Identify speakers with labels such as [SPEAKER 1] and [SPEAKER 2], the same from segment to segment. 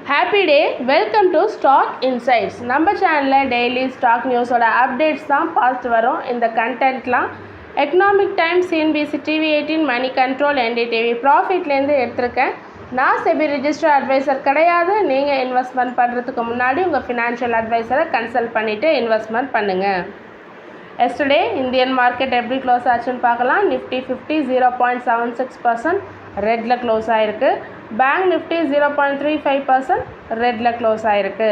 [SPEAKER 1] Happy day, welcome to Stock Insights. நம்ம சேனலில் daily stock நியூஸோட updates தான் பார்த்து வரோம். இந்த கண்டென்ட்லாம் Economic Times, CNBC, TV18, Moneycontrol, NDTV ப்ராஃபிட்லேருந்து எடுத்திருக்கேன். நான் செபி ரிஜிஸ்டர் அட்வைசர் கிடையாது. நீங்கள் இன்வெஸ்ட்மெண்ட் பண்ணுறதுக்கு முன்னாடி உங்கள் ஃபினான்ஷியல் அட்வைசரை கன்சல்ட் பண்ணிவிட்டு இன்வெஸ்ட்மெண்ட் பண்ணுங்கள். எஸ்டர்டே இந்தியன் மார்க்கெட் எப்படி க்ளோஸ் ஆச்சுன்னு பார்க்கலாம். நிஃப்டி 50 0.76% ரெட்டில் க்ளோஸ் ஆகிருக்கு. பேங்க் நிஃப்டி 0.35% ரெட்டில் க்ளோஸ் ஆகிருக்கு.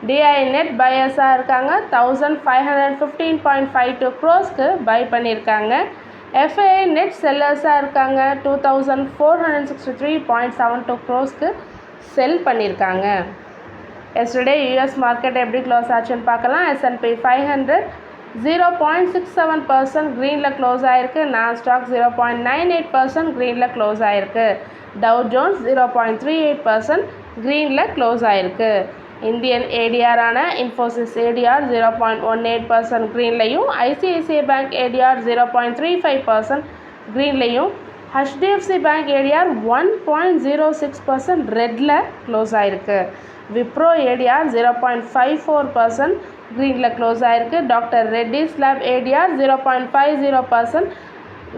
[SPEAKER 1] டிஐ நெட் பையர்ஸாக இருக்காங்க. 1515.52 க்ரோஸ்க்கு பை பண்ணியிருக்காங்க. எஃப்ஐஐ நெட் செல்லர்ஸாக இருக்காங்க. 2463.72 க்ரோஸ்க்கு செல் பண்ணியிருக்காங்க. எஸ்டர்டே யூஎஸ் மார்க்கெட் எப்படி க்ளோஸ் ஆச்சுன்னு பார்க்கலாம். S&P 500 0.67% க்ரீனில் க்ளோஸ் ஆகிருக்கு. நாஸ்டாக் 0.98% க்ரீனில் க்ளோஸ் ஆகிருக்கு. டவ் ஜோன்ஸ் 0.38% க்ரீனில் க்ளோஸ் ஆகிருக்கு. இந்தியன் ஏடிஆரான இன்ஃபோசிஸ் ஏடிஆர் 0.18% க்ரீன்லையும், ஐசிஐசிஐ பேங்க் ஏடிஆர் 0.35% க்ரீன்லையும், ஹெச்டிஎஃப்சி பேங்க் ஏடிஆர் 1.06% ரெட்டில் க்ளோஸ் ஆகிருக்கு. விப்ரோ ஏடிஆர் 0.54% க்ரீனில் க்ளோஸ் ஆகிருக்கு. டாக்டர் ரெட்டிஸ் லேப் ஏடிஆர் 0.50%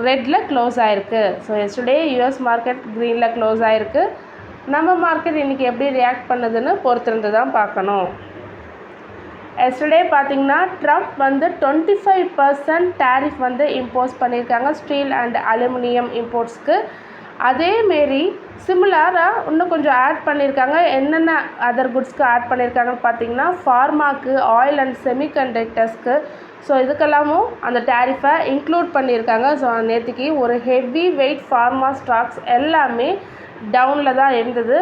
[SPEAKER 1] ரெட்டில் க்ளோஸ் ஆகிருக்கு. ஸோ எஸ்டர்டே யூஎஸ் மார்க்கெட் க்ரீனில் க்ளோஸ் ஆகிருக்கு. நம்ம மார்க்கெட் இன்றைக்கி எப்படி ரியாக்ட் பண்ணுதுன்னு பொறுத்திருந்து தான் பார்க்கணும். எஸ்டர்டே பார்த்திங்கன்னா ட்ரம்ப் 25% டேரிஃப் இம்போஸ் பண்ணியிருக்காங்க ஸ்டீல் அண்ட் அலுமினியம் இம்போர்ட்ஸ்க்கு. அதேமாரி சிமிலராக இன்னும் கொஞ்சம் ஆட் பண்ணியிருக்காங்க. என்னென்ன அதர் குட்ஸ்க்கு ஆட் பண்ணியிருக்காங்கன்னு பார்த்தீங்கன்னா ஃபார்மாக்கு, ஆயில் அண்ட் செமிகண்டக்டர்ஸ்க்கு. ஸோ இதுக்கெல்லாமும் அந்த டேரிஃபை இன்க்ளூட் பண்ணியிருக்காங்க. ஸோ நேற்றுக்கு ஒரு ஹெவி வெயிட் ஃபார்மா ஸ்டாக்ஸ் எல்லாமே டவுனில் தான் இருந்தது.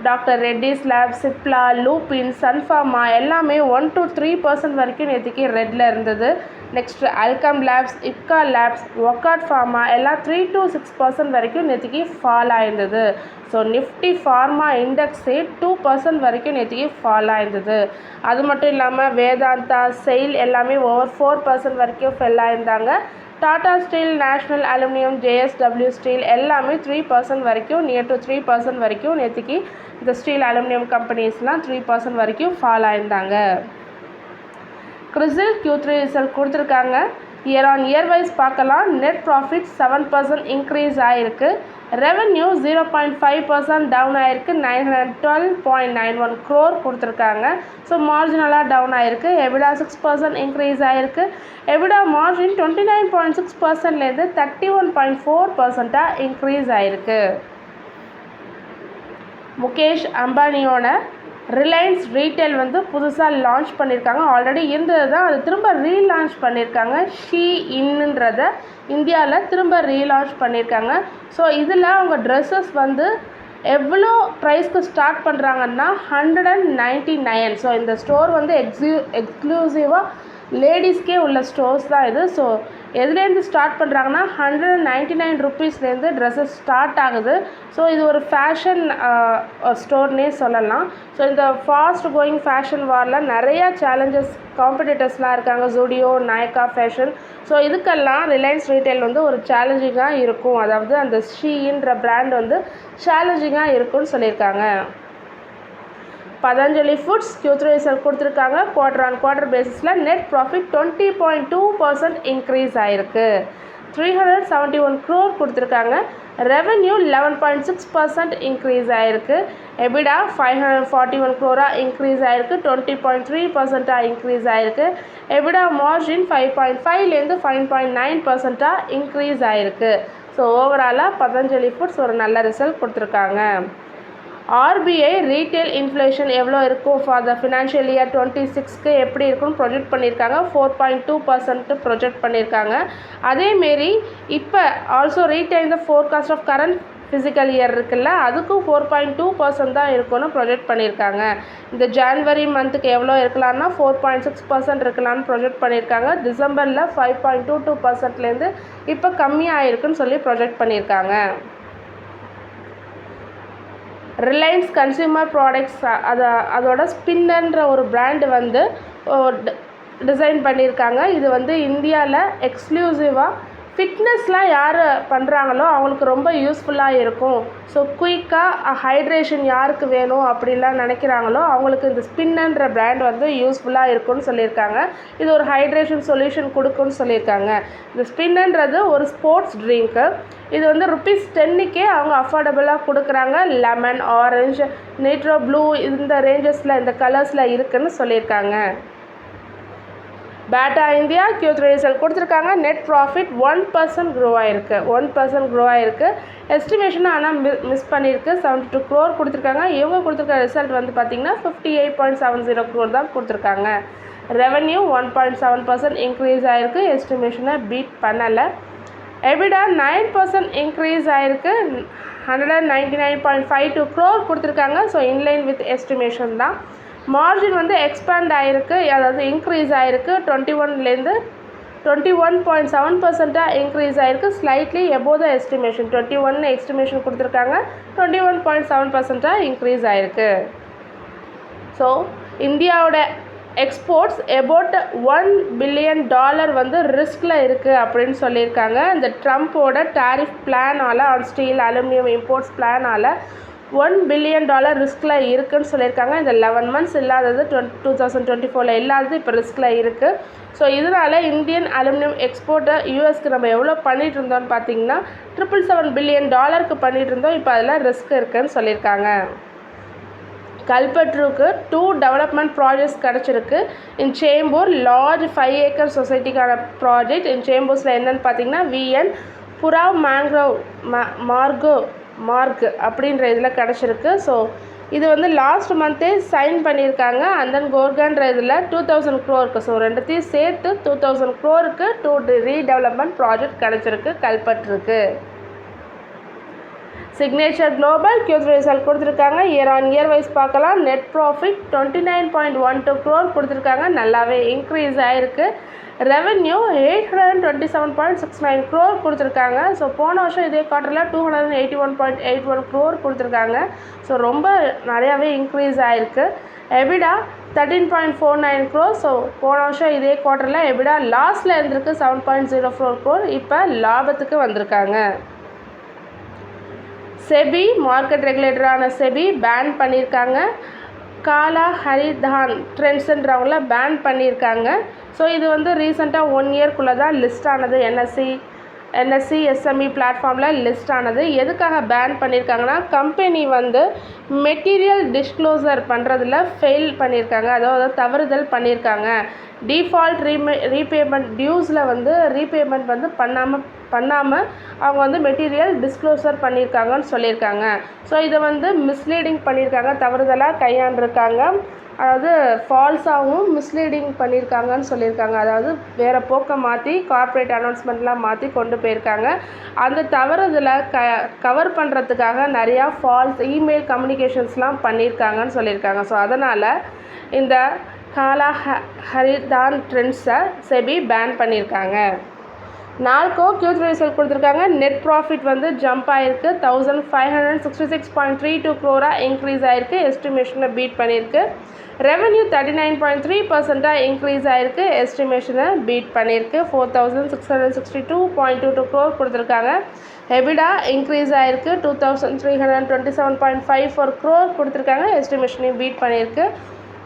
[SPEAKER 1] டாக்டர் ரெட்டிஸ் லேப், சிப்லா, லூபின், சன்ஃபார்மா எல்லாமே 1 to 3% வரைக்கும் நேற்றுக்கு ரெட்டில் இருந்தது. Next அல்கம் labs, Ipca labs, ஒக்காட் pharma எல்லாம் 3 to 6% வரைக்கும் நேற்றுக்கு ஃபால் ஆயிருந்தது. ஸோ நிஃப்டி ஃபார்மா இண்டெக்ஸே 2% வரைக்கும் நேற்றுக்கு ஃபால் ஆயிருந்தது. அது மட்டும் இல்லாமல் வேதாந்தா, செயில் எல்லாமே ஓவர் 4% வரைக்கும் ஃபெல் ஆயிருந்தாங்க. Tata steel, national aluminium, JSW steel எல்லாமே 3% வரைக்கும், நியர் டு 3% வரைக்கும் நேற்றுக்கு இந்த ஸ்டீல் அலுமினியம் கம்பெனிஸ்லாம் 3% வரைக்கும் ஃபால் ஆயிருந்தாங்க. கிறிசில் Q3 ரிசல்ட் கொடுத்துருக்காங்க. இயர் ஆன் இயர் வைஸ் பார்க்கலாம். நெட் ப்ராஃபிட் 7% இன்க்ரீஸ் ஆகிருக்கு. ரெவென்யூ 0.5% டவுன் ஆகிருக்கு. 912.91 crore கொடுத்துருக்காங்க. ஸோ மார்ஜினலாக டவுன் ஆகிருக்கு. எபிடா 6% இன்க்ரீஸ் ஆகிருக்கு. எபிடா மார்ஜின் 29.6%லேருந்து 31.4% இன்க்ரீஸ் ஆகிருக்கு. முகேஷ் அம்பானியோட ரிலையன்ஸ் ரீட்டைல் புதுசாக லான்ச் பண்ணியிருக்காங்க. ஆல்ரெடி இருந்தது தான், அது திரும்ப ரீலான்ச் பண்ணியிருக்காங்க. ஷீ இன்னுன்றதை இந்தியாவில் திரும்ப ரீலான்ச் பண்ணியிருக்காங்க. ஸோ இதில் அவங்க ட்ரெஸ்ஸஸ் எவ்வளோ ப்ரைஸ்க்கு ஸ்டார்ட் பண்ணுறாங்கன்னா 199. ஸோ இந்த ஸ்டோர் எக்ஸ்க்ளூசிவாக லேடிஸ்க்கே உள்ள ஸ்டோர்ஸ் தான் இது. ஸோ எதுலேருந்து ஸ்டார்ட் பண்ணுறாங்கன்னா 199 rupeesலேருந்து ட்ரெஸ்ஸஸ் ஸ்டார்ட் ஆகுது. ஸோ இது ஒரு ஃபேஷன் ஸ்டோர்னே சொல்லலாம். ஸோ இந்த ஃபாஸ்ட் கோயிங் ஃபேஷன் வாரில் நிறையா சேலஞ்சஸ் காம்படிட்டர்ஸ்லாம் இருக்காங்க. ஜூடியோ, நாயக்கா ஃபேஷன். ஸோ இதுக்கெல்லாம் ரிலையன்ஸ் ரீட்டைல் ஒரு சேலஞ்சிங்காக இருக்கும். அதாவது அந்த ஷீன்ற பிராண்ட் சேலஞ்சிங்காக இருக்கும்னு சொல்லியிருக்காங்க. பதஞ்சலி ஃபுட்ஸ் Q3 ரிசல்ட் கொடுத்துருக்காங்க. குவார்டர் ஆன் குவார்டர் பேசிஸில் நெட் ப்ராஃபிட் 20.2% இன்க்ரீஸ் ஆகிருக்கு. 371 crore கொடுத்துருக்காங்க. ரெவென்யூ 11.6% இன்க்ரீஸ் ஆகிருக்கு. எபிடா 541 crore இன்க்ரீஸ் ஆகிருக்கு. 20.3% இன்க்ரீஸ் ஆகிருக்கு. எபிடா மார்ஜின் 5.5லேருந்து 5.9% இன்க்ரீஸ் ஆகிருக்கு. ஸோ ஓவராலாக பதஞ்சலி ஃபுட்ஸ் ஒரு நல்ல ரிசல்ட் கொடுத்துருக்காங்க. RBI ரீட்டைல் இன்ஃப்ளேஷன் எவ்வளோ இருக்கும் ஃபார் த ஃபினான்ஷியல் இயர் 26க்கு எப்படி இருக்குன்னு ப்ரொஜெக்ட் பண்ணியிருக்காங்க. 4.2% ப்ரொஜெக்ட் பண்ணியிருக்காங்க. அதேமாரி இப்போ also retail the forecast of current physical year இருக்குல்ல, அதுக்கும் 4.2% தான் இருக்கும்னு ப்ரொஜெக்ட் பண்ணியிருக்காங்க. இந்த ஜான்வரி மந்த்துக்கு எவ்வளோ இருக்கலாம்னா 4.6% இருக்கலாம்னு ப்ரொஜெக்ட் பண்ணியிருக்காங்க. டிசம்பரில் 5.22%லேருந்து இப்போ கம்மியாக இருக்குன்னு சொல்லி ப்ரொஜெக்ட் பண்ணியிருக்காங்க. ரிலையன்ஸ் கன்சியூமர் ப்ராடக்ட்ஸ் அதோட ஸ்பின்னர்ன்ற ஒரு பிராண்டு டிசைன் பண்ணியிருக்காங்க. இது இந்தியாவில் எக்ஸ்க்ளூசிவாக ஃபிட்னஸ்லாம் யார் பண்ணுறாங்களோ அவங்களுக்கு ரொம்ப யூஸ்ஃபுல்லாக இருக்கும். ஸோ குயிக்காக ஹைட்ரேஷன் யாருக்கு வேணும் அப்படிலாம் நினைக்கிறாங்களோ அவங்களுக்கு இந்த ஸ்பின்ன்ற பிராண்ட் வந்து யூஸ்ஃபுல்லாக இருக்கும்னு சொல்லியிருக்காங்க. இது ஒரு ஹைட்ரேஷன் சொல்யூஷன் கொடுக்குன்னு சொல்லியிருக்காங்க. இந்த ஸ்பின்ன்றது ஒரு ஸ்போர்ட்ஸ் ட்ரிங்க்கு. இது வந்து ₹10க்கே அவங்க அஃபோர்டபுளாக கொடுக்குறாங்க. லெமன், ஆரஞ்சு, நைட்ரோ ப்ளூ இந்த ரேஞ்சஸில் இந்த கலர்ஸில் இருக்குதுன்னு சொல்லியிருக்காங்க. பேட்டா இந்தியா Q3 ரிசல்ட் கொடுத்துருக்காங்க. நெட் ப்ராஃபிட் 1% க்ரோ ஆகிருக்கு. 1% க்ரோ ஆகிருக்கு. எஸ்டிமேஷனும் ஆனால் மிஸ் பண்ணியிருக்கு. 72 crore கொடுத்துருக்காங்க. இவங்க கொடுத்துருக்க ரிசல்ட் வந்து பார்த்திங்கன்னா 58.70 crore தான் கொடுத்துருக்காங்க. ரெவன்யூ 1.7% இன்க்ரீஸ் ஆகிருக்கு. எஸ்டிமேஷனை பீட் பண்ணலை. எபிடா 9% இன்க்ரீஸ் ஆகிருக்கு. 199.52 crore கொடுத்துருக்காங்க. ஸோ இன்லைன் வித் எஸ்டிமேஷன் தான். மார்ஜின் வந்து எக்ஸ்பேண்ட் ஆகிருக்கு, அதாவது இன்க்ரீஸ் ஆகிருக்கு. 21லேருந்து 21.7% இன்க்ரீஸ் ஆகிருக்கு. ஸ்லைட்லி எபோவ் த எஸ்டிமேஷன். 21 எஸ்டிமேஷன் கொடுத்துருக்காங்க. 21.7% இன்க்ரீஸ் ஆகிருக்கு. ஸோ இந்தியாவோட எக்ஸ்போர்ட்ஸ் அபவுட் $1 billion வந்து ரிஸ்கில் இருக்குது அப்படின்னு சொல்லியிருக்காங்க. இந்த ட்ரம்ப்போட டேரிஃப் பிளானால் ஆன் ஸ்டீல் அலுமினியம் இம்போர்ட்ஸ் பிளானால் $1 billion ரிஸ்கில் இருக்குதுன்னு சொல்லியிருக்காங்க. இந்த 11 months இல்லாதது 2024 இல்லாதது இப்போ ரிஸ்கில் இருக்குது. ஸோ இதனால் இந்தியன் அலுமினியம் எக்ஸ்போர்ட்டை யூஎஸ்க்கு நம்ம எவ்வளோ பண்ணிகிட்டு இருந்தோம்னு பார்த்தீங்கன்னா $777 billion பண்ணிகிட்டு இருந்தோம். இப்போ அதில் ரிஸ்க் இருக்குதுன்னு சொல்லியிருக்காங்க. கல்பட்ருக்கு 2 டெவலப்மெண்ட் ப்ராஜெக்ட்ஸ் கிடச்சிருக்கு. இன் சேம்பூர் லார்ஜ் 5 acre சொசைட்டிக்கான ப்ராஜெக்ட். இன் சேம்பூர்ஸில் என்னென்னு பார்த்தீங்கன்னா விஎன் புராவ் மேங்க்ரோவ் மார்க் அப்படின்ற இதில் கிடச்சிருக்கு. ஸோ இது வந்து லாஸ்ட் மந்த்தே சைன் பண்ணியிருக்காங்க. அண்ட் தென் கோர்கன்ற இதில் 2000 crore. ஸோ ரெண்டுத்தையும் சேர்த்து 2000 crore 2 ரீடெவலப்மெண்ட் ப்ராஜெக்ட் கிடச்சிருக்கு கல்பட்ருக்கு. சிக்னேச்சர் குளோபல் Q3 ரிசல்ட் கொடுத்துருக்காங்க. இயர் ஆன் இயர் வைஸ் பார்க்கலாம். நெட் ப்ராஃபிட் 29.12 crore கொடுத்துருக்காங்க. நல்லாவே இன்க்ரீஸ் ஆகிருக்கு. ரெவென்யூ 827.69 crore கொடுத்துருக்காங்க. ஸோ போன வருஷம் இதே குவார்ட்டரில் 281.81 crore கொடுத்துருக்காங்க. ஸோ ரொம்ப நிறையாவே இன்க்ரீஸ் ஆகிருக்கு. EBITDA 13.49 crore. ஸோ போன வருஷம் இதே குவார்ட்டரில் எபிடா லாஸில் இருந்திருக்கு 7.04 crore. இப்போ லாபத்துக்கு வந்திருக்காங்க. செபி மார்க்கெட் ரெகுலேட்டரான செபி பேன் பண்ணியிருக்காங்க. காலா ஹரிதான் ட்ரெண்ட்ஸுன்றவங்கள பேன் பண்ணியிருக்காங்க. ஸோ இது வந்து ரீசெண்டாக 1 yearக்குள்ளே தான் லிஸ்ட் ஆனது. என்எஸ்சி எஸ்எம்இ பிளாட்ஃபார்மில் லிஸ்ட் ஆனது. எதுக்காக பேன் பண்ணியிருக்காங்கன்னா கம்பெனி வந்து மெட்டீரியல் டிஸ்க்ளோசர் பண்ணுறதுல ஃபெயில் பண்ணியிருக்காங்க, அதாவது தவறுதல் பண்ணியிருக்காங்க. டிஃபால்ட் ரீபேமெண்ட் டியூஸில் வந்து ரீபேமெண்ட் வந்து பண்ணாமல் அவங்க வந்து மெட்டீரியல் டிஸ்க்ளோசர் பண்ணியிருக்காங்கன்னு சொல்லியிருக்காங்க. ஸோ இதை வந்து மிஸ்லீடிங் பண்ணியிருக்காங்க, தவறுதலாக கையாண்டிருக்காங்க. அதாவது ஃபால்ஸாகவும் மிஸ்லீடிங் பண்ணியிருக்காங்கன்னு சொல்லியிருக்காங்க. அதாவது வேறு போக்கை மாற்றி கார்ப்பரேட் அனௌன்ஸ்மெண்ட்லாம் மாற்றி கொண்டு போயிருக்காங்க. அந்த தவறுதலை கவர் பண்ணுறதுக்காக நிறையா ஃபால்ஸ் இமெயில் கம்யூனிகேஷன்ஸ்லாம் பண்ணியிருக்காங்கன்னு சொல்லியிருக்காங்க. ஸோ அதனால் இந்த காலா ஹரிதான் ட்ரெண்ட்ஸை செபி பேன் பண்ணியிருக்காங்க. நால்கோ Q3 ரிசல்ட் கொடுத்துருக்காங்க. நெட் ப்ராஃபிட் வந்து ஜம்ப் ஆகிருக்கு. 1566.32 crore இன்க்ரீஸ் ஆகிருக்கு. எஸ்டிமேஷனை பீட் பண்ணியிருக்கு. ரெவென்யூ 39.3% இன்க்ரீஸ் ஆகிருக்கு. எஸ்டிமேஷனை பீட் பண்ணியிருக்கு. 4662.22 crore கொடுத்துருக்காங்க. எபிடா இன்க்ரீஸ் ஆகிருக்கு. 2327.54 crore கொடுத்துருக்காங்க. எஸ்டிமேஷனையும் பீட் பண்ணியிருக்கு.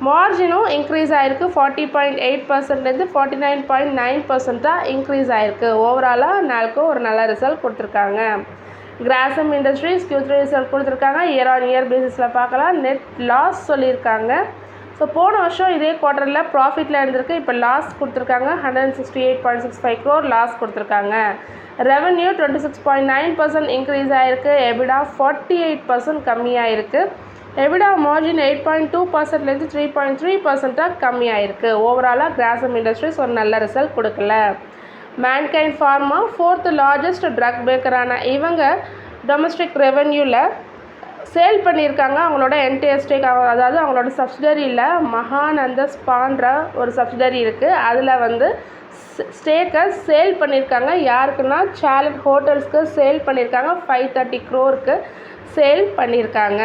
[SPEAKER 1] மார்ஜினும் இன்க்ரீஸ் ஆகிருக்கு. 40.8%லேருந்து 49.9% இன்க்ரீஸ் ஆகிருக்கு. ஓவராலாக நால்கோ ஒரு நல்ல ரிசல்ட் கொடுத்துருக்காங்க. கிராசம் இண்டஸ்ட்ரீஸ் Q3 ரிசல்ட் கொடுத்துருக்காங்க. இயர் ஆன் இயர் பேசிஸில் பார்க்கலாம். நெட் லாஸ் சொல்லியிருக்காங்க. ஸோ போன வருஷம் இதே குவார்ட்டரில் ப்ராஃபிட்டில் இருந்திருக்கு. இப்போ லாஸ் கொடுத்துருக்காங்க. 168.65 crore லாஸ் கொடுத்துருக்காங்க. ரெவென்யூ 26.9% இன்க்ரீஸ் ஆகிருக்கு. எபிடா 48% கம்மியாகிருக்கு. எபிடா மார்ஜின் 8.2%லேருந்து 3.3% கம்மியாகிருக்கு. ஓவராலாக கிராசம் இண்டஸ்ட்ரீஸ் ஒரு நல்ல ரிசல்ட் கொடுக்கல. Mankind pharma 4th largest drug பேக்கரான இவங்க டொமஸ்டிக் ரெவென்யூவில் சேல் பண்ணியிருக்காங்க அவங்களோட என்டையர் ஸ்டேக். அதாவது அவங்களோட சப்சிடரியில் மகானந்த ஸ்பான்ற ஒரு சப்சிடரி இருக்குது. அதில் வந்து ஸ்டேக்கை சேல் பண்ணியிருக்காங்க. யாருக்குன்னா சாலட் ஹோட்டல்ஸ்க்கு சேல் பண்ணியிருக்காங்க. 530 crore சேல் பண்ணியிருக்காங்க.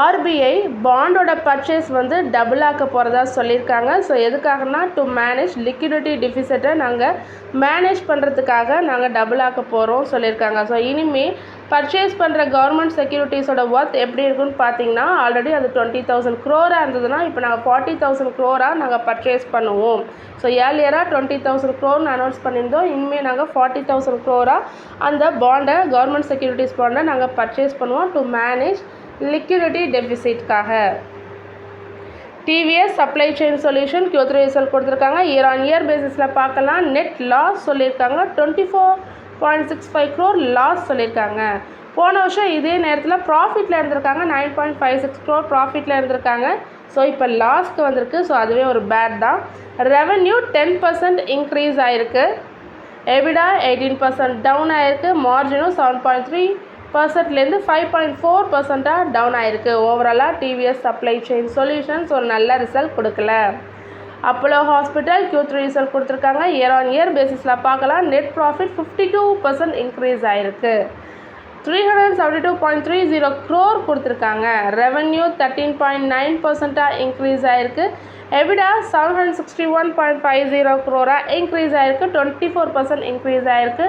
[SPEAKER 1] ஆர்பிஐ பாண்டோட பர்ச்சேஸ் வந்து டபுள் ஆக்க போகிறதா சொல்லியிருக்காங்க. ஸோ எதுக்காகனா டு மேனேஜ் லிக்விடிட்டி டெஃபிசிட்டை நாங்கள் மேனேஜ் பண்ணுறதுக்காக நாங்கள் டபுள் ஆக்க போகிறோம் சொல்லியிருக்காங்க. ஸோ இனிமேல் பர்ச்சேஸ் பண்ணுற கவர்மெண்ட் செக்யூரிட்டிஸோட ஒர்த் எப்படி இருக்குன்னு பார்த்தீங்கன்னா ஆல்ரெடி அது 20,000 crore இருந்ததுன்னா இப்போ நாங்கள் 40,000 crore நாங்கள் பர்ச்சேஸ் பண்ணுவோம். ஸோ ஏர்லியராக 20,000 crore அனௌன்ஸ் பண்ணியிருந்தோம். இனிமேல் நாங்கள் 40,000 crore அந்த பாண்டை கவர்மெண்ட் செக்யூரிட்டிஸ் பாண்டை நாங்கள் பர்ச்சேஸ் பண்ணுவோம் டு மேனேஜ் லிக்விடிட்டி டெஃபிசிட்காக. TVS supply chain solution Q3 result கொடுத்துருக்காங்க. இயர் ஆன் இயர் பேசிஸில் பார்க்கலாம். நெட் லாஸ் சொல்லியிருக்காங்க. 24.65 crore லாஸ் சொல்லியிருக்காங்க. போன வருஷம் இதே நேரத்தில் ப்ராஃபிட்டில் இருந்திருக்காங்க. 9.56 crore ப்ராஃபிட்டில் இருந்திருக்காங்க. ஸோ இப்போ லாஸ்க்கு வந்திருக்கு. ஸோ அதுவே ஒரு பேட் தான். ரெவென்யூ 10% இன்க்ரீஸ் ஆகிருக்கு. எபிடா 18% டவுன் ஆகிருக்கு. மார்ஜினும் 7.3%லேருந்து 5.4% டவுன் ஆகிருக்கு. ஓவராலாக டிவிஎஸ் சப்ளை செயின் சொல்யூஷன்ஸ் ஒரு நல்ல ரிசல்ட் கொடுக்கல. அப்போலோ ஹாஸ்பிட்டல் Q3 ரிசல்ட் கொடுத்துருக்காங்க. இயர் ஆன் இயர் பேசிஸில் பார்க்கலாம். நெட் ப்ராஃபிட் 52% இன்க்ரீஸ் ஆகிருக்கு. 372.30 crore கொடுத்துருக்காங்க. ரெவென்யூ 13.9% இன்க்ரீஸ் ஆகிருக்கு. எபிடா 761.50 crore இன்க்ரீஸ் ஆகிருக்கு. 24% இன்க்ரீஸ் ஆகிருக்கு.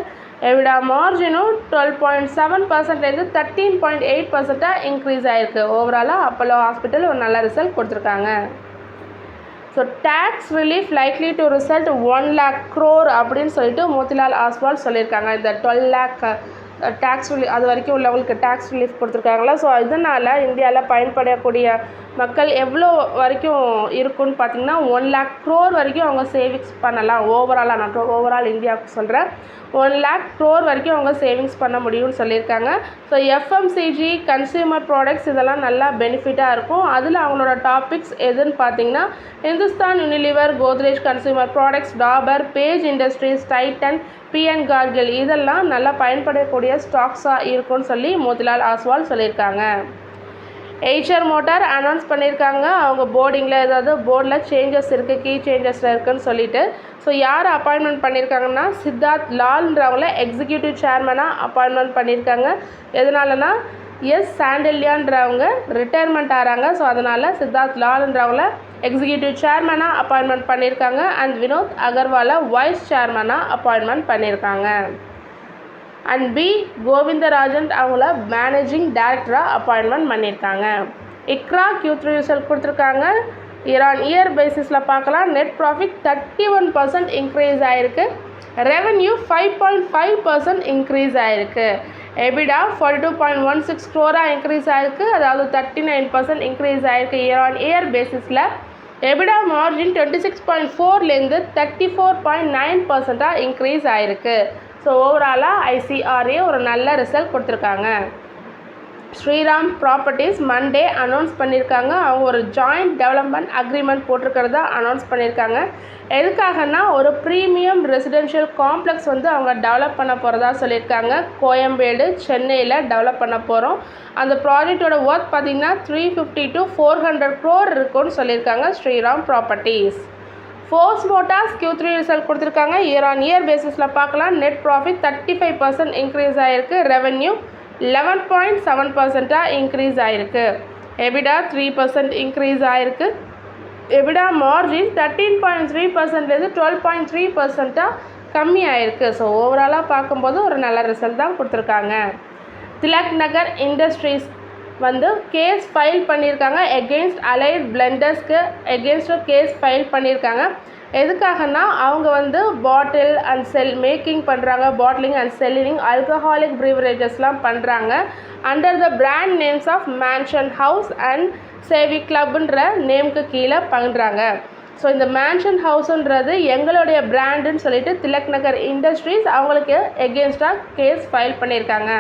[SPEAKER 1] எபிடா மார்ஜினும் 12.7%லேருந்து 13.8% இன்க்ரீஸ் ஆகிருக்கு. ஓவராலாக அப்போலோ ஹாஸ்பிட்டல் ஒரு நல்ல ரிசல்ட் கொடுத்துருக்காங்க. So tax relief likely to result 1 lakh crore அப்படின்னு சொல்லிட்டு மோதிலால் ஆஸ்வால் சொல்லியிருக்காங்க. இந்த 12 lakh டேக்ஸ் ரிலீஃப் அது வரைக்கும் உள்ளவங்களுக்கு டேக்ஸ் ரிலீஃப் கொடுத்துருக்காங்களா. ஸோ இதனால் இந்தியாவில் பயன்படக்கூடிய மக்கள் எவ்வளோ வரைக்கும் இருக்குன்னு பார்த்தீங்கன்னா 1 lakh crore வரைக்கும் அவங்க சேவிங்ஸ் பண்ணலாம். ஓவராலாக நான் ஓவரால் இந்தியாவுக்கு சொல்கிறேன். 1 lakh crore வரைக்கும் அவங்க சேவிங்ஸ் பண்ண முடியும்னு சொல்லியிருக்காங்க. ஸோ எஃப்எம்சிஜி கன்சியூமர் ப்ராடக்ட்ஸ் இதெல்லாம் நல்லா பெனிஃபிட்டாக இருக்கும். அதில் அவங்களோட டாபிக்ஸ் எதுன்னு பார்த்தீங்கன்னா Hindustan Unilever, Godrej consumer products, Dabur, Page Industries, Titan, PN Gadgil இதெல்லாம் நல்லா பயன்படக்கூடிய ஸ்டாக்ஸாக இருக்கும்னு சொல்லி மோதிலால் ஆஸ்வால் சொல்லியிருக்காங்க. எய்ச்சர் மோட்டார் அனௌன்ஸ் பண்ணியிருக்காங்க. அவங்க போர்டிங்கில் ஏதாவது போர்டில் சேஞ்சஸ் இருக்குது, கீ சேஞ்சஸில் இருக்குதுன்னு சொல்லிட்டு. ஸோ யார் அப்பாயின்மெண்ட் பண்ணியிருக்காங்கன்னா சித்தார்த் லால்ன்றவங்கள எக்ஸிக்யூட்டிவ் சேர்மனாக அப்பாயின்மெண்ட் பண்ணியிருக்காங்க. எதனாலனா சாண்டில்யான்றவங்க ரிட்டையர்மெண்ட் ஆகிறாங்க. ஸோ அதனால் சித்தார்த் லால்ன்றவங்கள எக்ஸிக்யூட்டிவ் சேர்மனாக அப்பாயின்மெண்ட் பண்ணியிருக்காங்க. அண்ட் வினோத் அகர்வாலை வைஸ் சேர்மனாக அப்பாயின்மெண்ட் பண்ணியிருக்காங்க. அண்ட் பி கோவிந்தராஜன் அவங்கள மேனேஜிங் டைரக்டராக அப்பாயின்மெண்ட் பண்ணியிருக்காங்க. இக்ரா Q3 ரிசல்ட் கொடுத்துருக்காங்க. இயர் ஆன் இயர் பேசிஸில் பார்க்கலாம். நெட் ப்ராஃபிட் 31% இன்க்ரீஸ் ஆகிருக்கு. ரெவென்யூ 5.5% இன்க்ரீஸ் ஆகிருக்கு. எபிடா 42.16 crore இன்க்ரீஸ் ஆகிருக்கு. அதாவது 39% இன்க்ரீஸ் ஆகிருக்கு இயர் ஆன் இயர் பேசிஸில். எபிடா மார்ஜின் 26.4லேருந்து 34.9% இன்க்ரீஸ் ஆகிருக்கு. ஸோ ஓவராலாக ஐசிஆர்ஏ ஒரு நல்ல ரிசல்ட் கொடுத்துருக்காங்க. ஸ்ரீராம் ப்ராப்பர்ட்டிஸ் மண்டே அனௌன்ஸ் பண்ணியிருக்காங்க. அவங்க ஒரு ஜாயிண்ட் டெவலப்மெண்ட் அக்ரிமெண்ட் போட்டிருக்கிறதா அனௌன்ஸ் பண்ணியிருக்காங்க. எதுக்காகனா ஒரு ப்ரீமியம் ரெசிடென்ஷியல் காம்ப்ளெக்ஸ் வந்து அவங்க டெவலப் பண்ண போகிறதா சொல்லியிருக்காங்க. கோயம்பேடு, சென்னையில் டெவலப் பண்ண போகிறோம். அந்த ப்ராஜெக்டோட ஒர்க் பார்த்திங்கன்னா 350 to 400 crore இருக்குன்னு சொல்லியிருக்காங்க Shriram properties. Force Motors Q3 result கொடுத்துருக்காங்க. இயர் ஆன் இயர் பேசிஸில் பார்க்கலாம். நெட் ப்ராஃபிட் 35% இன்க்ரீஸ் ஆகிருக்கு. ரெவென்யூ 11.7% இன்க்ரீஸ் ஆகிருக்கு. எபிடா 3% இன்க்ரீஸ் ஆகிருக்கு. எபிடா மார்ஜின் 13.3%லேருந்து 12.3% கம்மி ஆகிருக்கு. ஸோ ஓவராலாக பார்க்கும்போது ஒரு நல்ல ரிசல்ட் தான் கொடுத்துருக்காங்க. திலக் நகர் இண்டஸ்ட்ரீஸ் வந்து கேஸ் ஃபைல் பண்ணியிருக்காங்க. எகெயின்ஸ்ட் அலைட் பிளெண்டர்ஸ்க்கு எகெயின்ஸ்ட் கேஸ் ஃபைல் பண்ணியிருக்காங்க. எதுக்காகனா அவங்க வந்து பாட்டில் அண்ட் செல் மேக்கிங் பண்ணுறாங்க. பாட்டிலிங் அண்ட் செல்லிங் ஆல்கஹாலிக் ப்ரீவரேஜஸ்லாம் பண்ணுறாங்க. Under the brand names of mansion house and Savoy கிளப்ன்ற நேமுக்கு கீழே பண்ணுறாங்க. ஸோ இந்த மேன்ஷன் ஹவுஸுன்றது எங்களுடைய பிராண்டுன்னு சொல்லிட்டு திலக் நகர் இண்டஸ்ட்ரீஸ் அவங்களுக்கு எகெயின்ஸ்டாக கேஸ் ஃபைல் பண்ணியிருக்காங்க.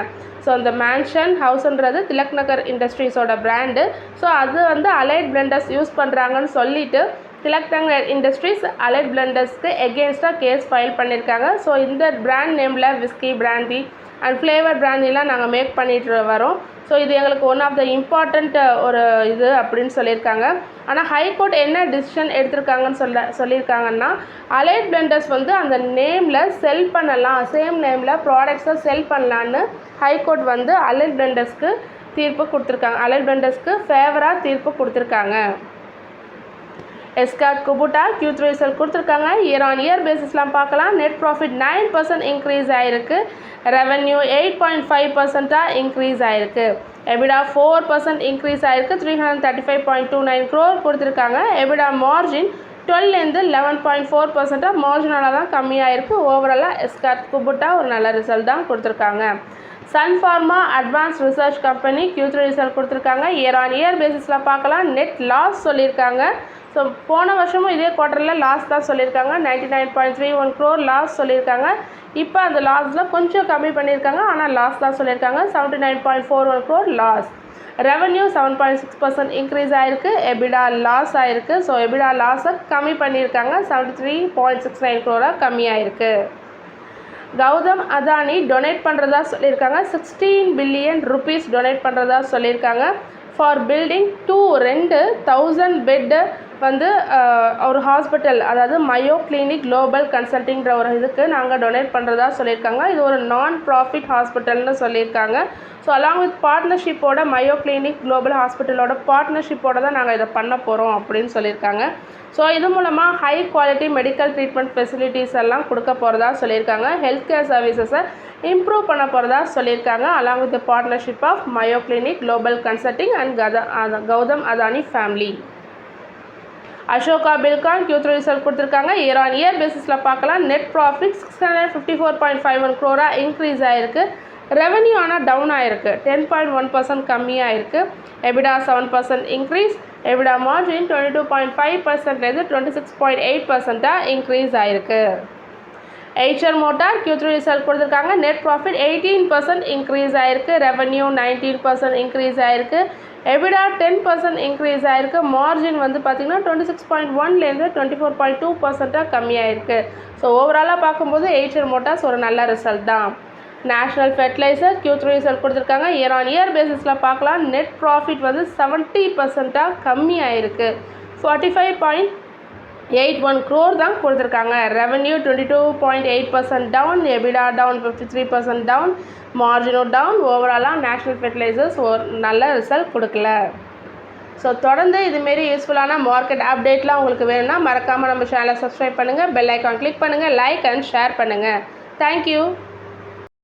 [SPEAKER 1] ஸோ அந்த மேன்ஷன் ஹவுஸுன்றது திலக் நகர் இண்டஸ்ட்ரீஸோட பிராண்டு. ஸோ அது வந்து அலைட் பிளெண்டர்ஸ் யூஸ் பண்ணுறாங்கன்னு சொல்லிட்டு Tilak Nagar industries allied பிளெண்டர்ஸ்க்கு எகெயின்ஸ்டாக case file பண்ணியிருக்காங்க. ஸோ இந்த பிராண்ட் நேமில் விஸ்கி பிராந்தி அண்ட் ஃப்ளேவர் பிராந்திலாம் நாங்கள் மேக் பண்ணிட்டு வரோம். ஸோ இது எங்களுக்கு ஒன் ஆஃப் த இம்பார்ட்டண்ட் ஒரு இது அப்படின்னு சொல்லியிருக்காங்க. ஆனால் ஹைகோர்ட் என்ன டிசிஷன் எடுத்திருக்காங்கன்னு சொல்லியிருக்காங்கன்னா அலைட் பிளெண்டர்ஸ் வந்து அந்த நேமில் செல் பண்ணலாம், சேம் நேமில் ப்ராடக்ட்ஸை செல் பண்ணலான்னு ஹைகோர்ட் வந்து அலைட் பிளெண்டர்ஸ்க்கு தீர்ப்பு கொடுத்துருக்காங்க. அலைட் பிளெண்டர்ஸ்க்கு ஃபேவராக தீர்ப்பு கொடுத்துருக்காங்க. எஸ்கார்ட் குபுட்டா Q3 ரிசல்ட் கொடுத்துருக்காங்க. இயர் ஆன் இயர் பேசிஸ்லாம் பார்க்கலாம். நெட் ப்ராஃபிட் 9% இன்க்ரீஸ் ஆகிருக்கு. ரெவன்யூ 8.5% இன்க்ரீஸ் ஆகிருக்கு. எபிடா 4% இன்க்ரீஸ் ஆகிருக்கு. 335.29 crore கொடுத்துருக்காங்க. எபிடா மார்ஜின் 12லேருந்து 11.4% மார்ஜினால தான் கம்மியாயிருக்கு. ஓவராலாக எஸ்கார்ட் குபுட்டா ஒரு நல்ல ரிசல்ட் தான் கொடுத்துருக்காங்க. Sun Pharma advance research company Q3 result கொடுத்துருக்காங்க. இயர் ஆன் இயர் பேசிஸில் பார்க்கலாம். நெட் லாஸ் சொல்லியிருக்காங்க. ஸோ போன வருஷமும் இதே குவார்ட்டரில் லாஸ் தான் சொல்லியிருக்காங்க. 99.31 crore லாஸ் சொல்லியிருக்காங்க. இப்போ அந்த லாஸில் கொஞ்சம் கம்மி பண்ணியிருக்காங்க. ஆனால் லாஸ் தான் சொல்லியிருக்காங்க. 79.41 crore லாஸ். ரெவன்யூ 7.6% இன்க்ரீஸ் ஆகிருக்கு. எபிடா லாஸ் ஆகிருக்கு. ஸோ எபிடா லாஸை கம்மி பண்ணியிருக்காங்க. 73.69 crore கம்மியாயிருக்கு. கௌதம் அதானி டொனேட் பண்ணுறதா சொல்லியிருக்காங்க. 16 billion rupees டொனேட் பண்ணுறதா சொல்லியிருக்காங்க. ஃபார் பில்டிங் 1000 பெட்டு வந்து ஒரு ஹாஸ்பிட்டல், அதாவது மயோ கிளினிக் குளோபல் கன்சல்டிங்கிற ஒரு இதுக்கு நாங்கள் டொனேட் பண்ணுறதா சொல்லியிருக்காங்க. இது ஒரு நான் ப்ராஃபிட் ஹாஸ்பிட்டல்னு சொல்லியிருக்காங்க. ஸோ அலாங் வித் பார்ட்னர்ஷிப்போட மயோ கிளினிக் குளோபல் ஹாஸ்பிட்டலோட பார்ட்னர்ஷிப்போட தான் நாங்கள் இதை பண்ண போகிறோம் அப்படின்னு சொல்லியிருக்காங்க. ஸோ இது மூலமாக high quality medical treatment facilities எல்லாம் கொடுக்க போகிறதா சொல்லியிருக்காங்க. ஹெல்த் கேர் சர்வீசஸை இம்ப்ரூவ் பண்ண போகிறதா சொல்லியிருக்காங்க. Along with the partnership of Mayo clinic global consulting and Gautam Adani family. Ashoka Buildcon Q3 result கொடுத்துருக்காங்க. இயர் ஆன் இயர் பேசிஸில் பார்க்கலாம். நெட் ப்ராஃபிட் 654.51 crore இன்க்ரீஸ் ஆகிருக்கு. ரெவன்யூ ஆனால் டவுன் ஆகிருக்கு. 10.1% கம்மியாகிருக்கு. EBITDA 7% increase. எபிடா மார்ஜின் 22.5%லேருந்து 26.8% இன்க்ரீஸ் ஆகிருக்கு. எய்ச்சர் மோட்டார் Q3 ரிசல்ட் கொடுத்துருக்காங்க. நெட் ப்ராஃபிட் 18% இன்க்ரீஸ் ஆகிருக்கு. ரெவன்யூ 19% இன்க்ரீஸ் ஆகிருக்கு. எபிடா 10% இன்க்ரீஸ் ஆகிருக்கு. மார்ஜின் வந்து பார்த்திங்கன்னா 26.1லேருந்து 24.2% கம்மியாயிருக்கு. ஸோ ஓவராலாக பார்க்கும்போது எய்ச்சர் மோட்டார்ஸ் ஒரு நல்ல ரிசல்ட் தான். நேஷ்னல் ஃபெர்டிலைசர் Q3 ரிசல்ட் கொடுத்துருக்காங்க. இயர் ஆன் இயர் பேசிஸில் பார்க்கலாம். நெட் ப்ராஃபிட் வந்து 70% கம்மியாயிருக்கு. 45.81 crore தான் கொடுத்துருக்காங்க. Revenue 22.8% down. EBITDA down 53% down. மார்ஜினும் டவுன். ஓவராலாக நேஷ்னல் ஃபெர்டிலைசர்ஸ் ஒரு நல்ல ரிசல்ட் கொடுக்கல. ஸோ தொடர்ந்து இதுமாரி யூஸ்ஃபுல்லான மார்க்கெட் அப்டேட்லாம் உங்களுக்கு வேணும்னா மறக்காமல் நம்ம சேனலை சப்ஸ்கிரைப் பண்ணுங்கள். பெல் ஐக்கான் கிளிக் பண்ணுங்கள். லைக் அண்ட் ஷேர் பண்ணுங்கள். தேங்க்யூ.